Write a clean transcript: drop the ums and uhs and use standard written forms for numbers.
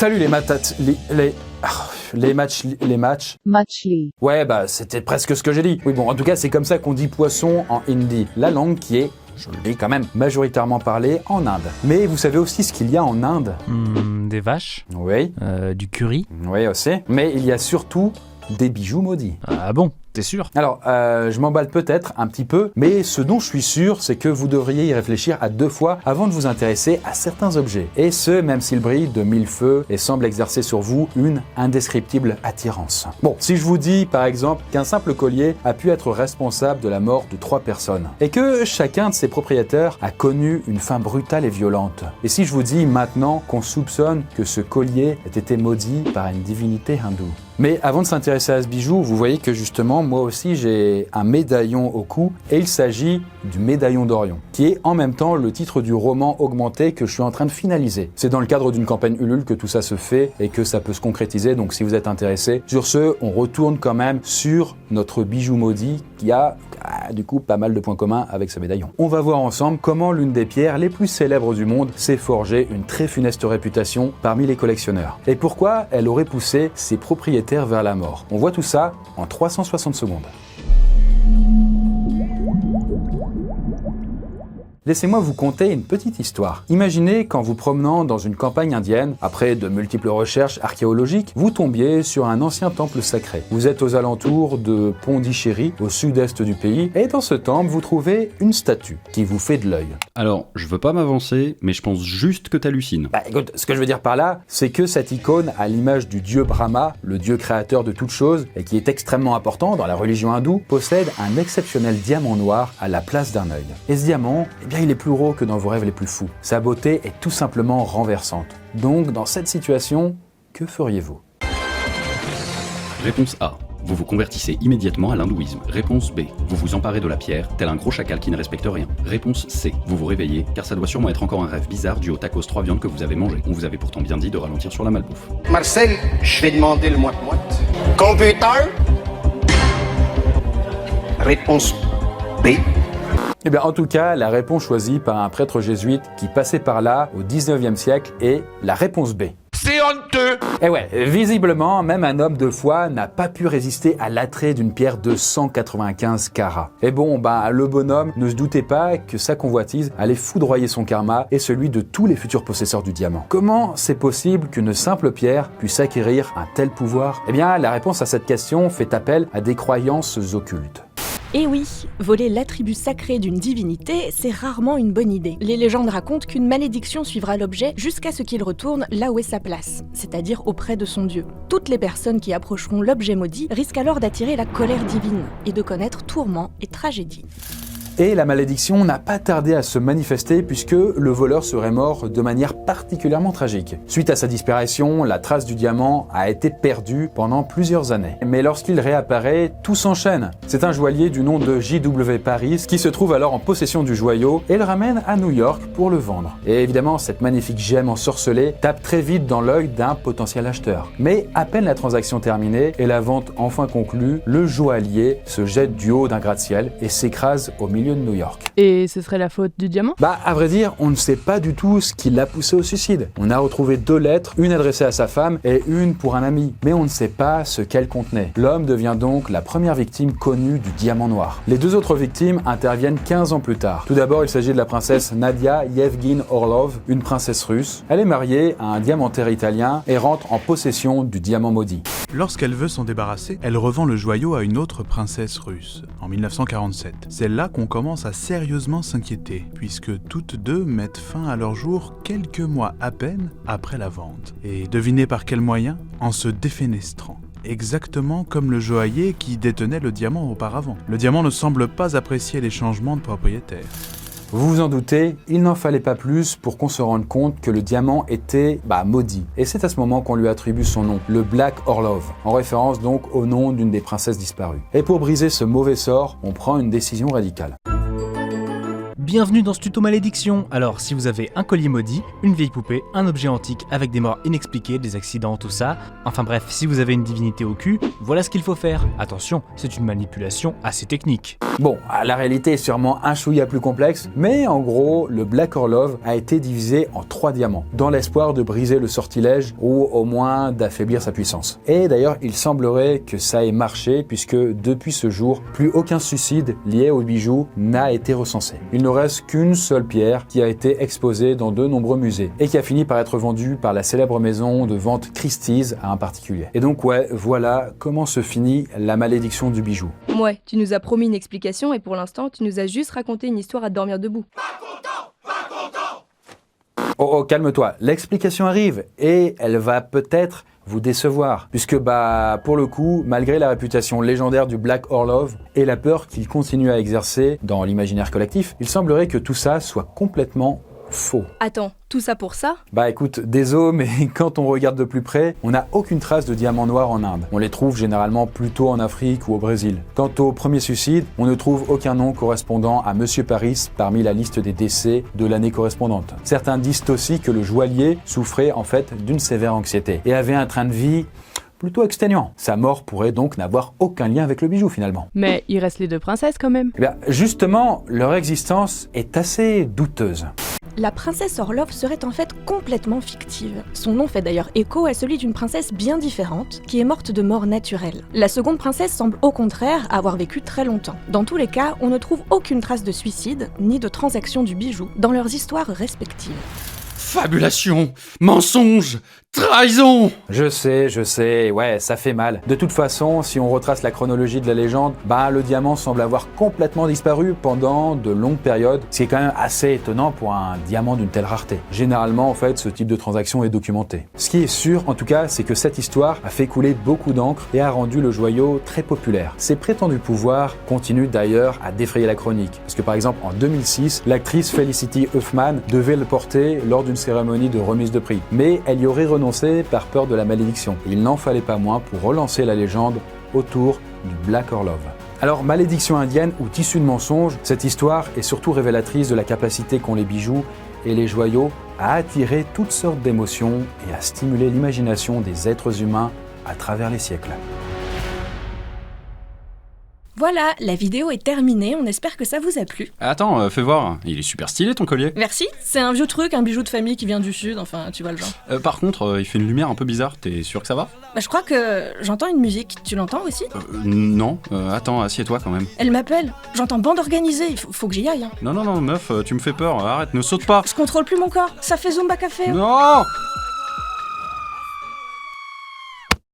Salut les matates, les matchs. Machli. Ouais, bah c'était presque ce que j'ai dit. Oui bon, en tout cas c'est comme ça qu'on dit poisson en hindi, la langue qui est, je le dis quand même, majoritairement parlée en Inde. Mais vous savez aussi ce qu'il y a en Inde? Des vaches. Oui. Du curry. Oui aussi. Mais il y a surtout des bijoux maudits. Ah bon, t'es sûr? Alors, je m'emballe peut-être un petit peu, mais ce dont je suis sûr, c'est que vous devriez y réfléchir à 2 fois avant de vous intéresser à certains objets. Et ce, même s'ils brillent de 1000 feux et semblent exercer sur vous une indescriptible attirance. Bon, si je vous dis, par exemple, qu'un simple collier a pu être responsable de la mort de 3 personnes, et que chacun de ses propriétaires a connu une fin brutale et violente, et si je vous dis maintenant qu'on soupçonne que ce collier ait été maudit par une divinité hindoue. Mais avant de s'intéresser à ce bijou, vous voyez que justement, moi aussi j'ai un médaillon au cou et il s'agit du médaillon d'Orion, qui est en même temps le titre du roman augmenté que je suis en train de finaliser. C'est dans le cadre d'une campagne Ulule que tout ça se fait et que ça peut se concrétiser, donc si vous êtes intéressé. Sur ce, on retourne quand même sur notre bijou maudit qui a du coup pas mal de points communs avec ce médaillon. On va voir ensemble comment l'une des pierres les plus célèbres du monde s'est forgée une très funeste réputation parmi les collectionneurs. Et pourquoi elle aurait poussé ses propriétaires vers la mort. On voit tout ça en 360 secondes. Laissez-moi vous conter une petite histoire. Imaginez qu'en vous promenant dans une campagne indienne, après de multiples recherches archéologiques, vous tombiez sur un ancien temple sacré. Vous êtes aux alentours de Pondichéry, au sud-est du pays, et dans ce temple, vous trouvez une statue qui vous fait de l'œil. Alors, je veux pas m'avancer, mais je pense juste que t'hallucines. Bah écoute, ce que je veux dire par là, c'est que cette icône, à l'image du dieu Brahma, le dieu créateur de toutes choses, et qui est extrêmement important dans la religion hindoue, possède un exceptionnel diamant noir à la place d'un œil. Et ce diamant, il est plus gros que dans vos rêves les plus fous. Sa beauté est tout simplement renversante. Donc, dans cette situation, que feriez-vous? Réponse A. Vous vous convertissez immédiatement à l'hindouisme. Réponse B. Vous vous emparez de la pierre, tel un gros chacal qui ne respecte rien. Réponse C. Vous vous réveillez, car ça doit sûrement être encore un rêve bizarre dû au tacos 3 viandes que vous avez mangé. On vous avait pourtant bien dit de ralentir sur la malbouffe. Marcel, je vais demander le moite-moite. Computer? Réponse B. Eh bien, en tout cas, la réponse choisie par un prêtre jésuite qui passait par là au 19e siècle est la réponse B. C'est honteux! Et ouais, visiblement, même un homme de foi n'a pas pu résister à l'attrait d'une pierre de 195 carats. Et bon, le bonhomme ne se doutait pas que sa convoitise allait foudroyer son karma et celui de tous les futurs possesseurs du diamant. Comment c'est possible qu'une simple pierre puisse acquérir un tel pouvoir? Eh bien, la réponse à cette question fait appel à des croyances occultes. Et oui, voler l'attribut sacré d'une divinité, c'est rarement une bonne idée. Les légendes racontent qu'une malédiction suivra l'objet jusqu'à ce qu'il retourne là où est sa place, c'est-à-dire auprès de son dieu. Toutes les personnes qui approcheront l'objet maudit risquent alors d'attirer la colère divine et de connaître tourments et tragédies. Et la malédiction n'a pas tardé à se manifester puisque le voleur serait mort de manière particulièrement tragique. Suite à sa disparition, la trace du diamant a été perdue pendant plusieurs années. Mais lorsqu'il réapparaît, tout s'enchaîne. C'est un joaillier du nom de J.W. Paris qui se trouve alors en possession du joyau et le ramène à New York pour le vendre. Et évidemment, cette magnifique gemme ensorcelée tape très vite dans l'œil d'un potentiel acheteur. Mais à peine la transaction terminée et la vente enfin conclue, le joaillier se jette du haut d'un gratte-ciel et s'écrase au milieu de New York. Et ce serait la faute du diamant? À vrai dire, on ne sait pas du tout ce qui l'a poussé au suicide. On a retrouvé 2 lettres, une adressée à sa femme et une pour un ami, mais on ne sait pas ce qu'elles contenaient. L'homme devient donc la première victime connue du diamant noir. Les 2 autres victimes interviennent 15 ans plus tard. Tout d'abord, il s'agit de la princesse Nadia Yevgeny Orlov, une princesse russe. Elle est mariée à un diamantaire italien et rentre en possession du diamant maudit. Lorsqu'elle veut s'en débarrasser, elle revend le joyau à une autre princesse russe, en 1947. C'est là qu'on commence à sérieusement s'inquiéter, puisque toutes 2 mettent fin à leur jour quelques mois à peine après la vente. Et devinez par quel moyen? En se défenestrant. Exactement comme le joaillier qui détenait le diamant auparavant. Le diamant ne semble pas apprécier les changements de propriétaire. Vous vous en doutez, il n'en fallait pas plus pour qu'on se rende compte que le diamant était maudit. Et c'est à ce moment qu'on lui attribue son nom, le Black Orlov, en référence donc au nom d'une des princesses disparues. Et pour briser ce mauvais sort, on prend une décision radicale. Bienvenue dans ce tuto malédiction. Alors, si vous avez un collier maudit, une vieille poupée, un objet antique avec des morts inexpliquées, des accidents, tout ça, enfin bref, si vous avez une divinité au cul, voilà ce qu'il faut faire. Attention, c'est une manipulation assez technique. Bon, la réalité est sûrement un chouïa plus complexe, mais en gros, le Black Orlov a été divisé en 3 diamants, dans l'espoir de briser le sortilège ou au moins d'affaiblir sa puissance. Et d'ailleurs, il semblerait que ça ait marché puisque depuis ce jour, plus aucun suicide lié au bijou n'a été recensé. Il ne reste qu'une seule pierre qui a été exposée dans de nombreux musées et qui a fini par être vendue par la célèbre maison de vente Christie's à un particulier. Et donc ouais, voilà comment se finit la malédiction du bijou. Ouais, tu nous as promis une explication et pour l'instant, tu nous as juste raconté une histoire à dormir debout. Oh, calme-toi, l'explication arrive et elle va peut-être vous décevoir, puisque pour le coup, malgré la réputation légendaire du Black Orlov et la peur qu'il continue à exercer dans l'imaginaire collectif, il semblerait que tout ça soit complètement faux. Attends, tout ça pour ça? Écoute, désolé, mais quand on regarde de plus près, on n'a aucune trace de diamants noirs en Inde. On les trouve généralement plutôt en Afrique ou au Brésil. Quant au premier suicide, on ne trouve aucun nom correspondant à Monsieur Paris parmi la liste des décès de l'année correspondante. Certains disent aussi que le joaillier souffrait en fait d'une sévère anxiété et avait un train de vie plutôt exténuant. Sa mort pourrait donc n'avoir aucun lien avec le bijou finalement. Mais il reste les 2 princesses quand même. Justement, leur existence est assez douteuse. La princesse Orlov serait en fait complètement fictive. Son nom fait d'ailleurs écho à celui d'une princesse bien différente, qui est morte de mort naturelle. La seconde princesse semble au contraire avoir vécu très longtemps. Dans tous les cas, on ne trouve aucune trace de suicide, ni de transaction du bijou, dans leurs histoires respectives. Fabulation, mensonge, trahison. Je sais, ouais, ça fait mal. De toute façon, si on retrace la chronologie de la légende, le diamant semble avoir complètement disparu pendant de longues périodes, ce qui est quand même assez étonnant pour un diamant d'une telle rareté. Généralement, en fait, ce type de transaction est documenté. Ce qui est sûr, en tout cas, c'est que cette histoire a fait couler beaucoup d'encre et a rendu le joyau très populaire. Ses prétendus pouvoirs continuent d'ailleurs à défrayer la chronique, parce que par exemple, en 2006, l'actrice Felicity Huffman devait le porter lors d'une cérémonie de remise de prix, mais elle y aurait renoncé par peur de la malédiction. Il n'en fallait pas moins pour relancer la légende autour du Black Orlov. Alors, malédiction indienne ou tissu de mensonges, cette histoire est surtout révélatrice de la capacité qu'ont les bijoux et les joyaux à attirer toutes sortes d'émotions et à stimuler l'imagination des êtres humains à travers les siècles. Voilà, la vidéo est terminée, on espère que ça vous a plu. Attends, fais voir, il est super stylé ton collier. Merci, c'est un vieux truc, un bijou de famille qui vient du sud, enfin tu vois le genre. Par contre, il fait une lumière un peu bizarre, t'es sûr que ça va? Je crois que j'entends une musique, tu l'entends aussi? Non, attends, assieds-toi quand même. Elle m'appelle, j'entends bande organisée, il faut que j'y aille. Non, meuf, tu me fais peur, arrête, ne saute pas. Je contrôle plus mon corps, ça fait Zumba Café. Non.